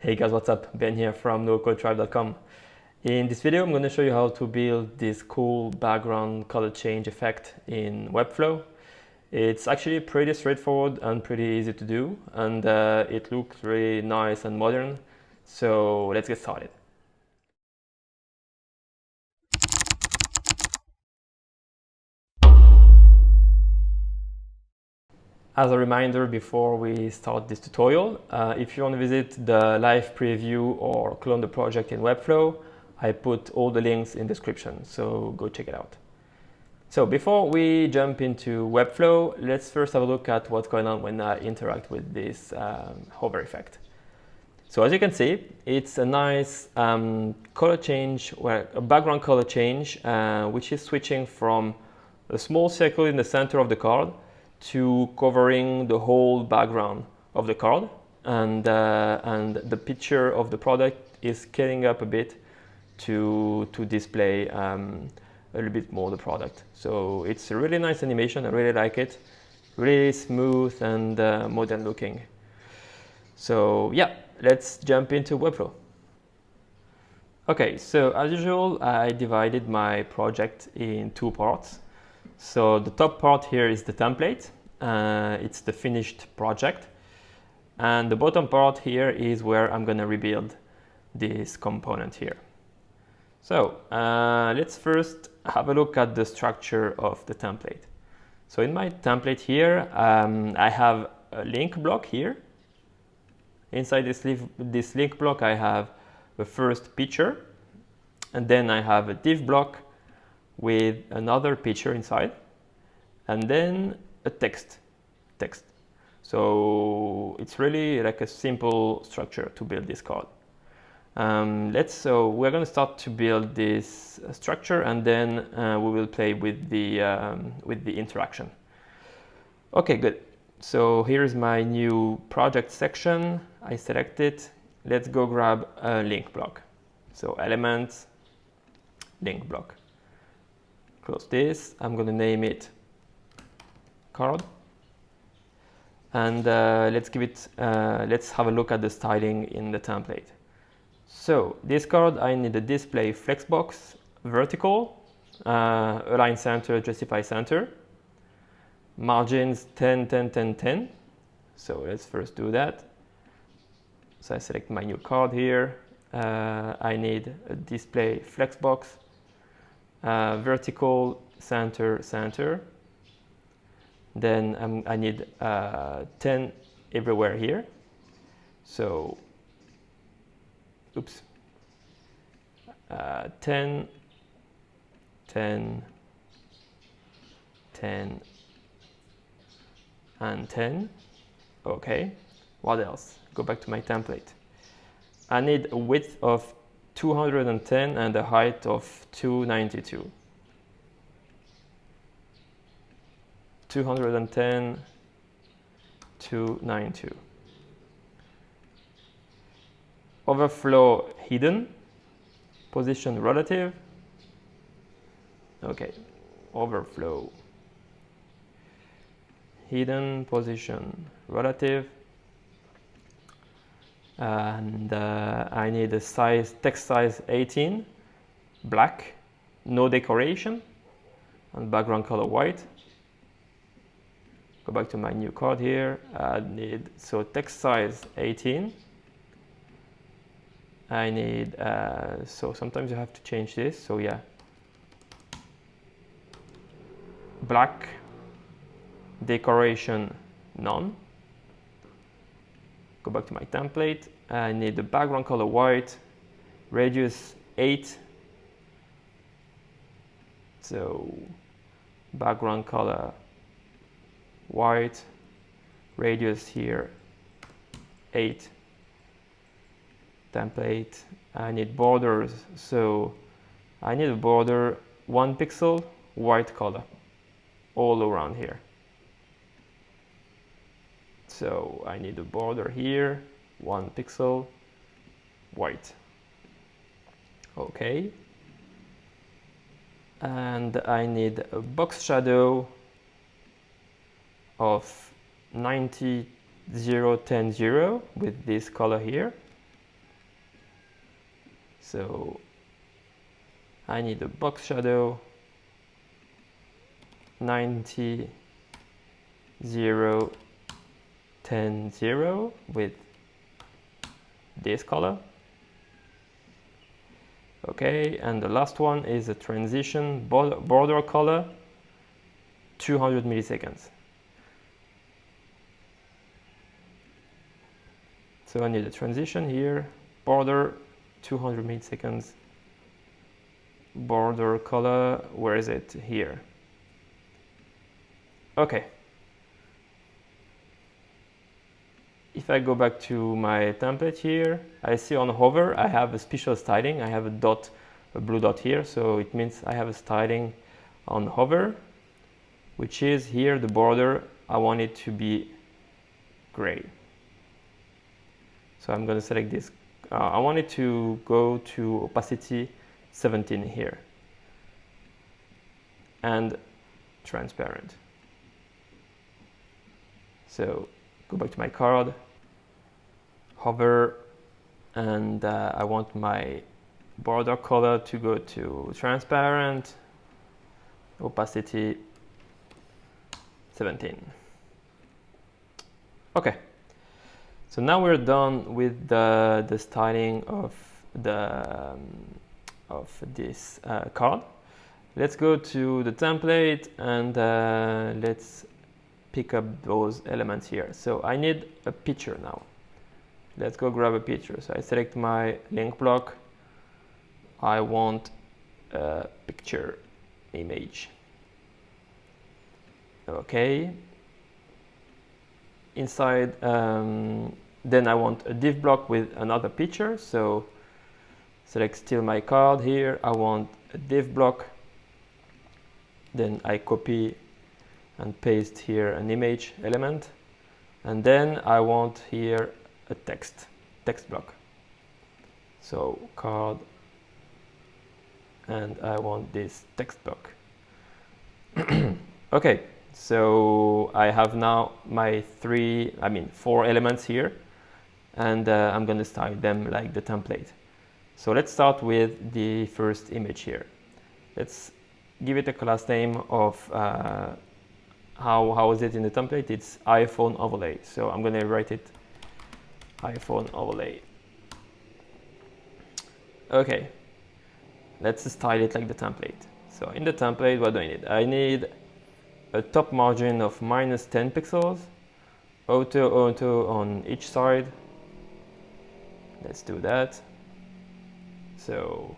Hey guys, what's up? Ben here from NoCodeTribe.com. In this video, I'm going to show you how to build this cool background color change effect in Webflow. It's actually pretty straightforward and pretty easy to do, and it looks really nice and modern. So let's get started. As a reminder before we start this tutorial, if you want to visit the live preview or clone the project in Webflow, I put all the links in the description, so go check it out. So before we jump into Webflow, let's first have a look at what's going on when I interact with this hover effect. So as you can see, it's a nice color change, or a background color change, which is switching from a small circle in the center of the card to covering the whole background of the card, and the picture of the product is scaling up a bit to display a little bit more the product. So it's a really nice animation. I really like it. Really smooth and modern looking. So yeah, let's jump into Webflow. Okay, so as usual, I divided my project in two parts. So the top part here is the template. It's the finished project. And the bottom part here is where I'm going to rebuild this component here. So let's first have a look at the structure of the template. So in my template here, I have a link block here. Inside this link block, I have the first picture. And then I have a div block with another picture inside, and then a text. So it's really like a simple structure to build this card. So we're going to start to build this structure, and then we will play with the interaction. Okay, good. So here's my new project section. I select it. Let's go grab a link block. So elements, link block. Close this. I'm going to name it card, and let's have a look at the styling in the template. So this card, I need a display flexbox, vertical, align center, justify center, margins 10, 10, 10, 10. So let's first do that. So I select my new card here. I need a display flexbox, vertical, center, center. Then I need 10 everywhere here. So, oops, 10, 10, 10, and 10. Okay, what else? Go back to my template. I need a width of 210 and a height of 292. 210, 292. Overflow hidden, position relative. Okay, overflow hidden, position relative. And I need a size, text size 18, black, no decoration, and background color white. Go back to my new card here. I need, so text size 18. I need, so sometimes you have to change this. So yeah, black, decoration none. Go back to my template. I need the background color white, radius 8. So background color white, radius here 8. Template. I need borders, so I need a border 1 pixel, white color all around here. So I need a border here, 1 pixel, white. Okay. And I need a box shadow of 90, 0, 10, 0 with this color here. So I need a box shadow 90, 0, 10, 0 with this color. Okay, and the last one is a transition border color 200 milliseconds. So I need a transition here, border 200 milliseconds, border color, where is it? Here. Okay. If I go back to my template here, I see on hover I have a special styling. I have a dot, a blue dot here, so it means I have a styling on hover, which is here the border. I want it to be gray. So I'm going to select this. I want it to go to opacity 17 here and transparent. So go back to my card, hover, and I want my border color to go to transparent, opacity 17. Okay, so now we're done with the styling of this card. Let's go to the template and let's pick up those elements here. So I need a picture now. Let's go grab a picture. So I select my link block. I want a picture image. Okay. Inside, then I want a div block with another picture. So select still my card here. I want a div block. Then I copy and paste here an image element, and then I want here a text block. So card, and I want this text block. Okay, so I have now my 4 elements here, and I'm going to style them like the template. So let's start with the first image here. Let's give it a class name of how is it in the template? It's iPhone overlay. So I'm going to write it iPhone overlay. Okay, let's style it like the template. So in the template, what do I need? I need a top margin of -10 pixels, auto on each side. Let's do that. So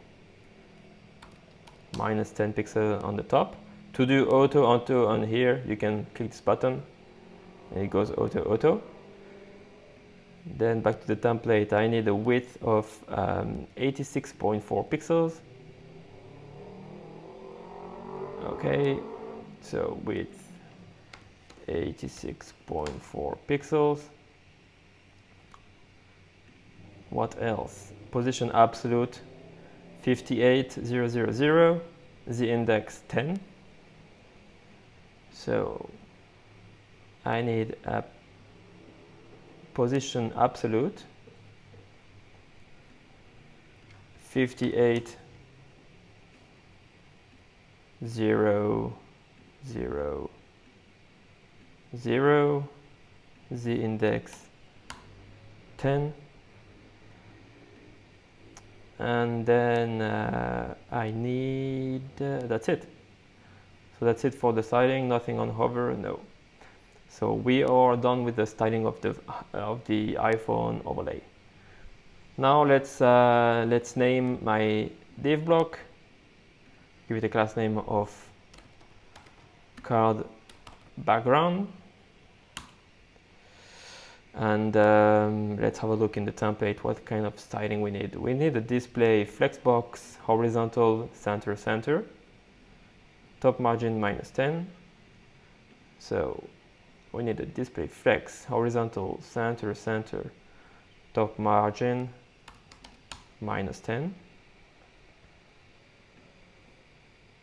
-10 pixels on the top. To do auto on here, you can click this button and it goes auto. Then back to the template, I need a width of 86.4 pixels. Okay, so width 86.4 pixels. What else? Position absolute 58,000, the index 10. So I need a position absolute 58,000, the index 10. And then I need, that's it. So that's it for the styling, nothing on hover, no. So we are done with the styling of the iPhone overlay. Now let's name my div block. Give it a class name of card background. And let's have a look in the template what kind of styling we need. We need a display flexbox, horizontal, center, top margin -10. So we need a display flex, horizontal, center, top margin -10.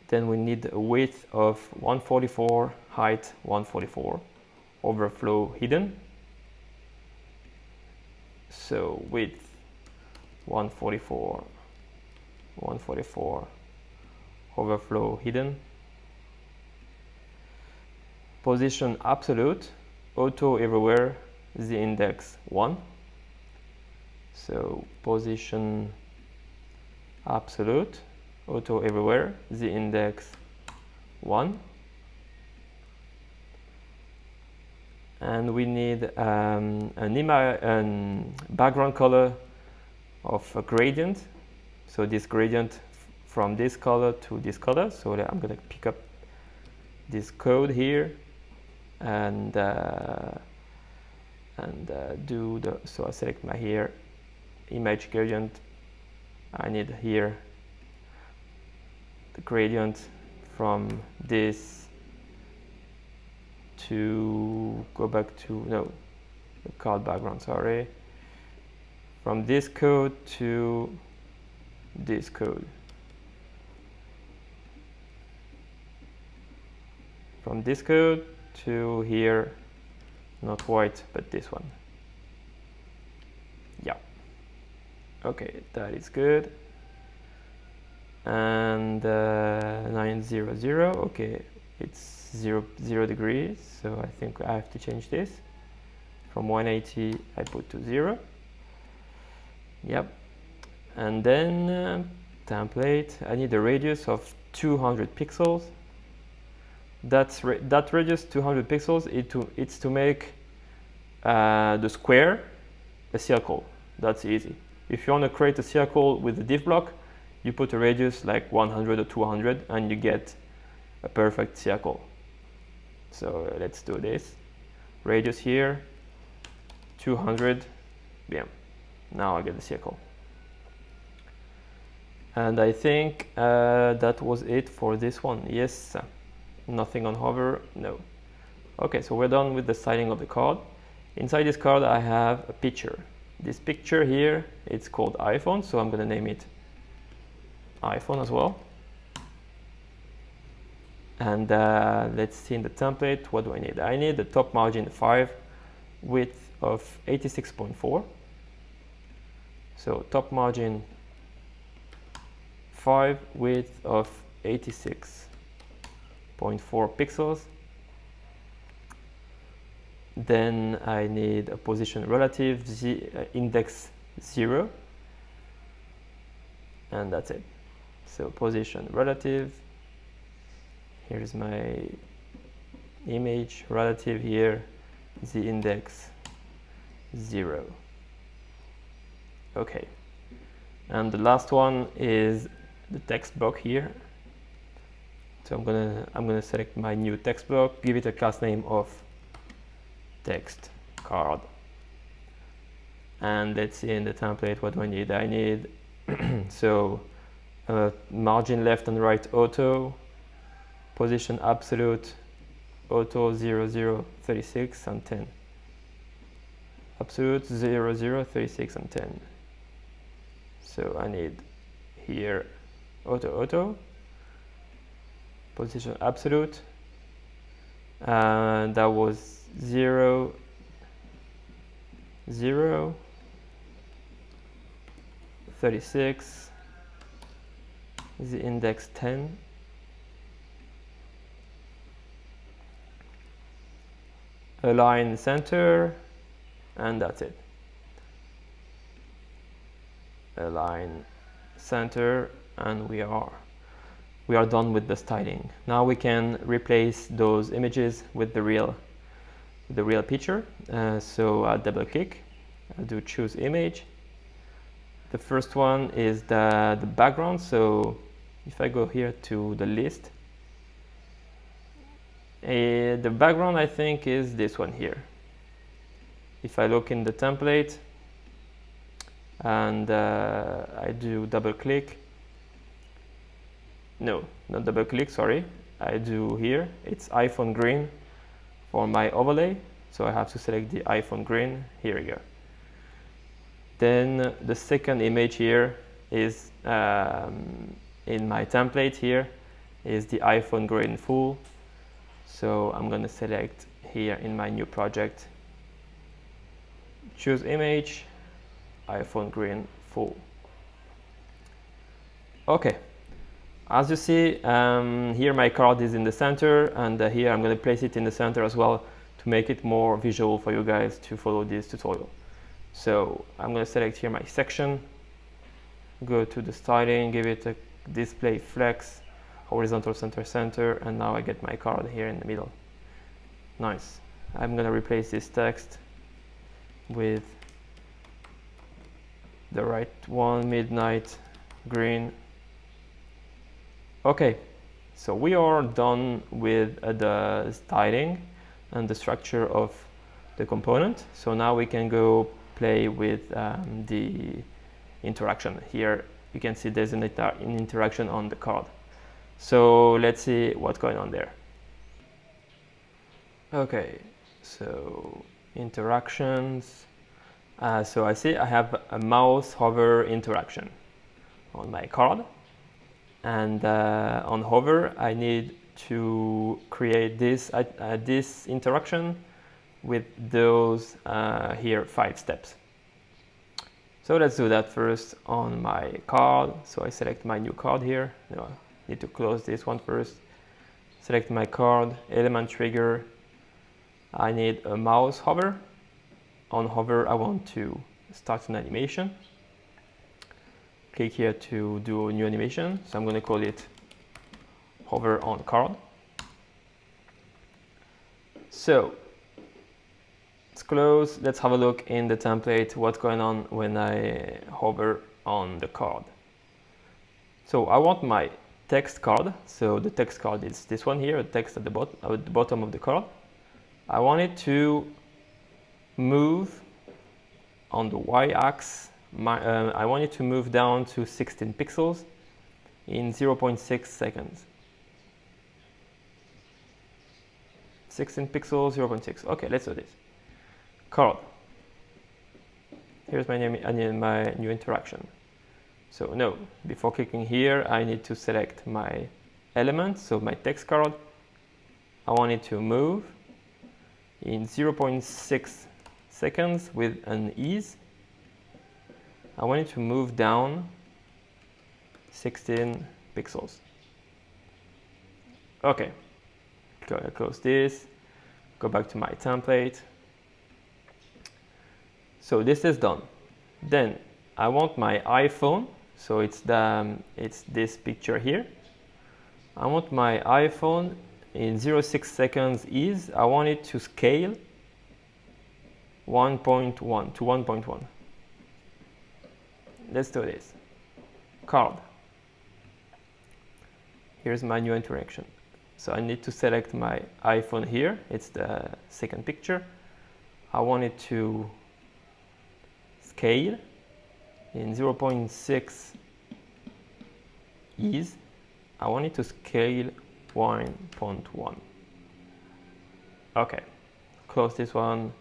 Then we need a width of 144, height 144, overflow hidden. So width 144, 144, overflow hidden, position absolute, auto everywhere, the index 1. So position absolute, auto everywhere, the index 1. And we need an background color of a gradient. So this gradient from this color to this color. So I'm going to pick up this code here and do the, so I select my here image gradient. I need here the gradient from this to go back to, no, the card background, sorry, from this code to this code, from this code to here, not white but this one. Yeah, okay, that is good. And 900, okay, it's 0 degrees, so I think I have to change this. From 180 I put to 0. Yep. And then template, I need a radius of 200 pixels. That radius 200 pixels, it's to make the square a circle. That's easy. If you want to create a circle with a div block, you put a radius like 100 or 200 and you get a perfect circle. So let's do this. Radius here, 200, bam. Now I get the circle. And I think that was it for this one. Yes, nothing on hover, no. Okay, so we're done with the styling of the card. Inside this card I have a picture. This picture here, it's called iPhone, so I'm gonna name it iPhone as well. And let's see in the template, what do I need? I need the top margin 5, width of 86.4. So top margin 5, width of 86.4 pixels. Then I need a position relative, index 0. And that's it. So position relative. Here's my image relative here, the index 0. Okay. And the last one is the text block here. So I'm gonna select my new text block, give it a class name of text card. And let's see in the template what do I need. I need so margin left and right auto, position absolute, auto 0, 0, 36 and 10. Absolute 0, 0, 36 and 10. So I need here auto, position absolute, and that was 0, 0, 36, the index 10, align center, and that's it. Align center, and we are done with the styling. Now we can replace those images with the real picture. So I double click, I do choose image. The first one is the background. So if I go here to the list, the background I think is this one here. If I look in the template and I do double click, no, not double click, sorry, I do here, it's iPhone green for my overlay, so I have to select the iPhone green. Here we go. Then the second image here is in my template here is the iPhone green full, so I'm going to select here in my new project, choose image, iPhone green full. Okay, as you see, here my card is in the center, and here I'm going to place it in the center as well to make it more visual for you guys to follow this tutorial. So I'm going to select here my section, go to the styling, give it a display flex, horizontal center, and now I get my card here in the middle. Nice. I'm going to replace this text with the right one, midnight green. Okay, so we are done with the styling and the structure of the component. So now we can go play with the interaction. Here you can see there's an interaction on the card. So let's see what's going on there. Okay, so interactions. So I see I have a mouse hover interaction on my card. And on hover, I need to create this this interaction with those here 5 steps. So let's do that first on my card. So I select my new card here. No, I need to close this one first. Select my card, element trigger. I need a mouse hover. On hover, I want to start an animation. Click here to do a new animation. So I'm going to call it hover on card. So it's closed. Let's have a look in the template what's going on when I hover on the card. So I want my text card. So the text card is this one here, text at the bottom of the card. I want it to move on the y-axis. I want it to move down to 16 pixels in 0.6 seconds. 16 pixels, 0.6. Okay, let's do this. Card. Here's my new interaction. So no, before clicking here, I need to select my element, so my text card. I want it to move in 0.6 seconds with an ease. I want it to move down 16 pixels. Okay, close this, go back to my template. So this is done. Then I want my iPhone, so it's this picture here. I want my iPhone in 0.6 seconds ease. I want it to scale 1.1 to 1.1. Let's do this. Card. Here's my new interaction. So I need to select my iPhone here. It's the second picture. I want it to scale in 0.6 ease. I want it to scale 1.1. Okay, close this one,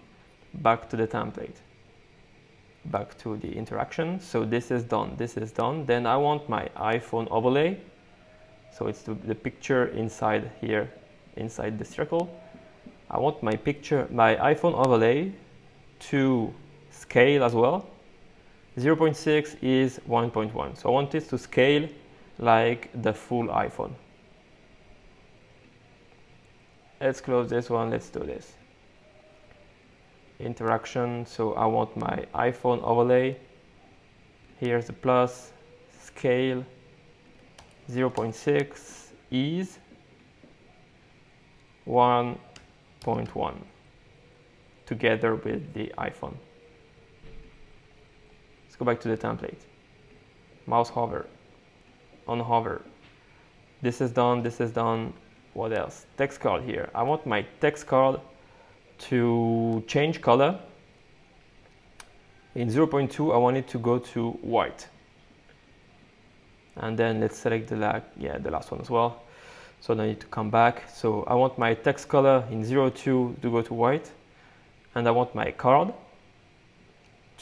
back to the template, back to the interaction. So this is done, this is done. Then I want my iPhone overlay. So it's the picture inside here, inside the circle. I want my picture, my iPhone overlay to scale as well. 0.6 is 1.1. So I want this to scale like the full iPhone. Let's close this one, let's do this. Interaction, so I want my iPhone overlay. Here's the plus, scale, 0.6, ease, 1.1, together with the iPhone. Let's go back to the template. Mouse hover, on hover. This is done, this is done. What else? Text card here. I want my text card to change color. In 0.2, I want it to go to white. And then let's select the last one as well. So I need to come back. So I want my text color in 0.2 to go to white. And I want my card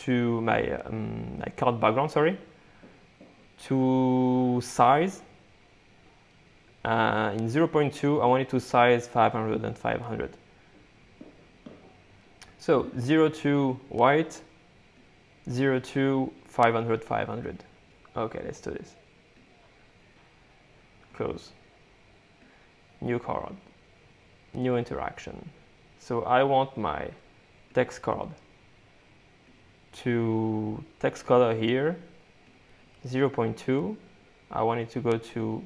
to my card background, sorry, to size. In 0.2, I want it to size 500 and 500. So 0.2 white, 0.2 500, 500. Okay, let's do this. close, new card, new interaction. So I want my text card to text color here, 0.2. I want it to go to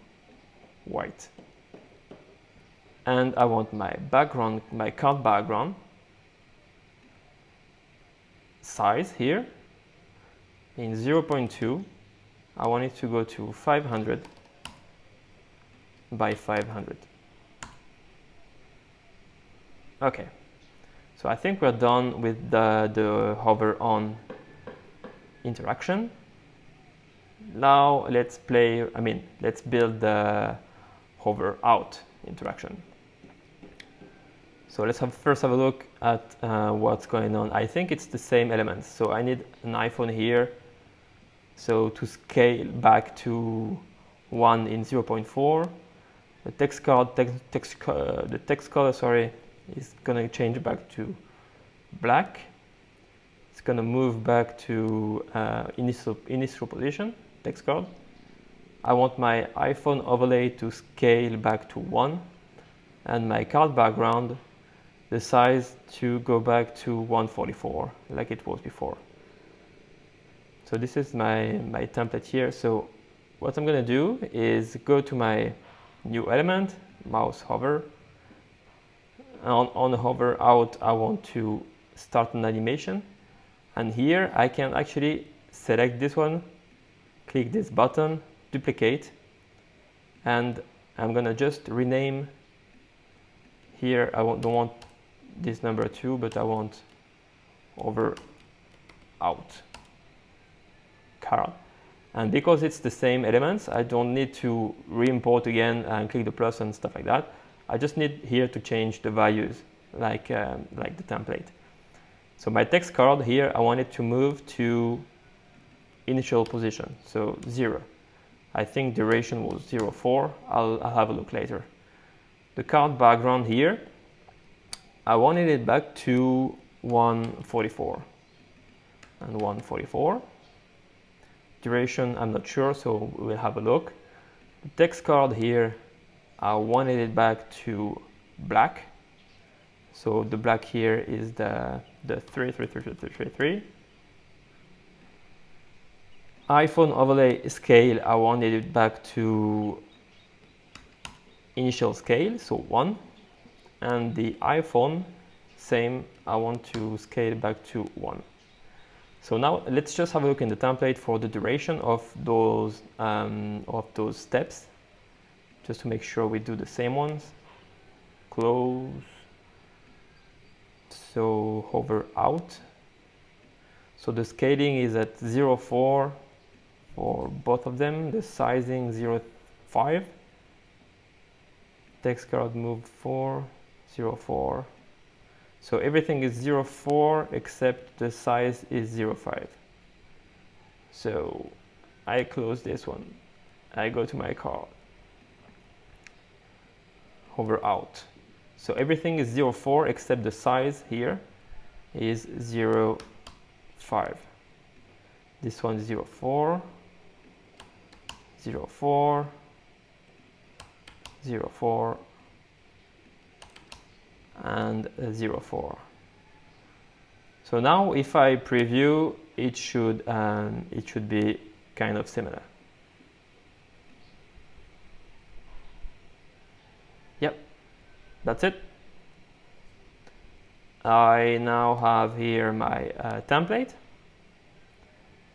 white. And I want my background, my card background size here in 0.2. I want it to go to 500 by 500. Okay, so I think we're done with the hover on interaction. Now let's build the hover out interaction. So let's first have a look at what's going on. I think it's the same elements. So I need an iPhone here. So to scale back to 1 in 0.4, the text color, sorry, is gonna change back to black. It's gonna move back to initial position, text card. I want my iPhone overlay to scale back to 1, and my card background, the size to go back to 144 like it was before. So this is my template here. So what I'm going to do is go to my new element, mouse hover. On the hover out, I want to start an animation. And here I can actually select this one, click this button, duplicate, and I'm going to just rename here. I don't want this number 2, but I want hover out card. And because it's the same elements, I don't need to re-import again and click the plus and stuff like that. I just need here to change the values like the template. So my text card here, I want it to move to initial position, so 0. I think duration was 0.4. I'll have a look later. The card background here, I wanted it back to 144 and 144. Duration, I'm not sure, so we'll have a look. The text card here, I wanted it back to black. So the black here is the 3333333. iPhone overlay scale, I wanted it back to initial scale, so 1. And the iPhone, same, I want to scale back to 1. So now let's just have a look in the template for the duration of those steps, just to make sure we do the same ones. Close. So hover out. So the scaling is at 0.4 for both of them. The sizing 0.5. Text card move 4, 0.4. So everything is 0.4 except the size is 0.5. So I close this one. I go to my card. Hover out. So everything is 0.4 except the size here is 0.5. This one is 0.4, 0.4, 0.4, and 0.4. So now if I preview, it should be kind of similar. Yep, that's it. I now have here my template,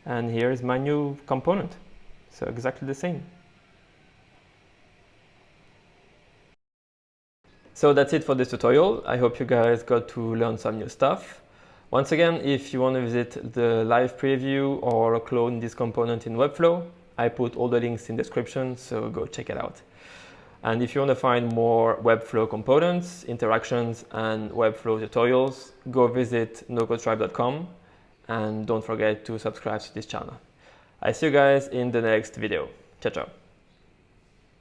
and here is my new component. So exactly the same. So that's it for this tutorial. I hope you guys got to learn some new stuff. Once again, if you want to visit the live preview or clone this component in Webflow, I put all the links in the description, so go check it out. And if you want to find more Webflow components, interactions, and Webflow tutorials, go visit nocodetribe.com, and don't forget to subscribe to this channel. I see you guys in the next video. Ciao, ciao.